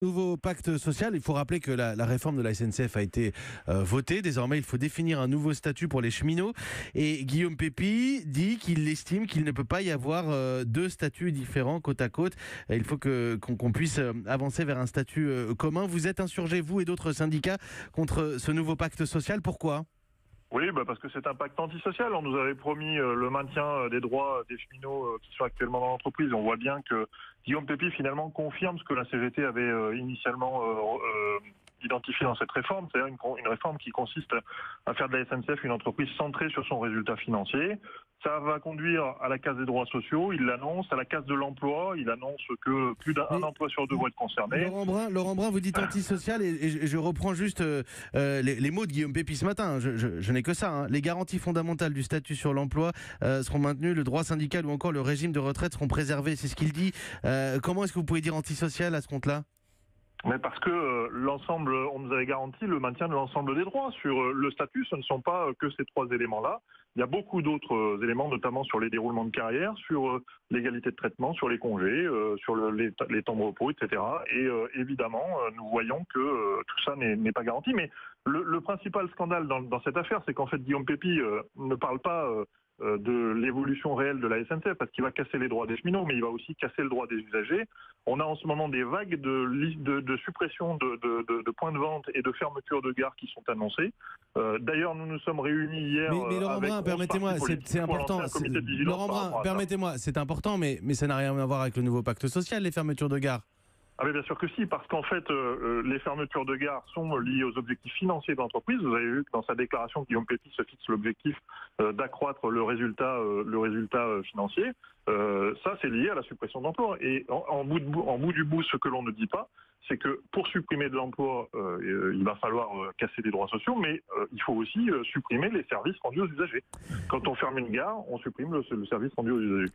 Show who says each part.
Speaker 1: Nouveau pacte social, il faut rappeler que la réforme de la SNCF a été votée. Désormais, il faut définir un nouveau statut pour les cheminots. Et Guillaume Pepy dit qu'il estime qu'il ne peut pas y avoir deux statuts différents côte à côte. Il faut qu'on puisse avancer vers un statut commun. Vous êtes insurgés, vous et d'autres syndicats, contre ce nouveau pacte social. Pourquoi ?
Speaker 2: Oui, parce que c'est un pacte antisocial. On nous avait promis le maintien des droits des cheminots qui sont actuellement dans l'entreprise. On voit bien que Guillaume Pepy finalement confirme ce que la CGT avait initialement identifié dans cette réforme, c'est-à-dire une réforme qui consiste à faire de la SNCF une entreprise centrée sur son résultat financier. Ça va conduire à la casse des droits sociaux, il l'annonce, à la casse de l'emploi, il annonce que plus d'un emploi sur deux vont être concernés.
Speaker 1: Laurent Brun, vous dites antisocial et je reprends juste les mots de Guillaume Pepy ce matin. Je n'ai que ça. Hein. Les garanties fondamentales du statut sur l'emploi seront maintenues, le droit syndical ou encore le régime de retraite seront préservés. C'est ce qu'il dit. Comment est-ce que vous pouvez dire antisocial à ce compte-là ?
Speaker 2: Mais parce que l'ensemble, on nous avait garanti le maintien de l'ensemble des droits. Sur le statut, ce ne sont pas que ces trois éléments-là. Il y a beaucoup d'autres éléments, notamment sur les déroulements de carrière, sur l'égalité de traitement, sur les congés, sur les temps de repos, etc. Et évidemment, nous voyons que tout ça n'est pas garanti. Mais le principal scandale dans cette affaire, c'est qu'en fait, Guillaume Pepy ne parle pas de l'évolution réelle de la SNCF, parce qu'il va casser les droits des cheminots, mais il va aussi casser le droit des usagers. On a en ce moment des vagues de suppression de points de vente et de fermeture de gares qui sont annoncées. D'ailleurs, nous nous sommes réunis hier.
Speaker 1: Mais Laurent Brun, permettez-moi, c'est important. Laurent Brun, permettez-moi, c'est important, mais ça n'a rien à voir avec le nouveau pacte social, les fermetures de gares.
Speaker 2: Ah mais bien sûr que si, parce qu'en fait, les fermetures de gares sont liées aux objectifs financiers de l'entreprise. Vous avez vu que dans sa déclaration, Guillaume Pepy se fixe l'objectif d'accroître le résultat financier. Ça, c'est lié à la suppression d'emplois. Et en bout du bout, ce que l'on ne dit pas, c'est que pour supprimer de l'emploi, il va falloir casser des droits sociaux, mais il faut aussi supprimer les services rendus aux usagers. Quand on ferme une gare, on supprime le service rendu aux usagers.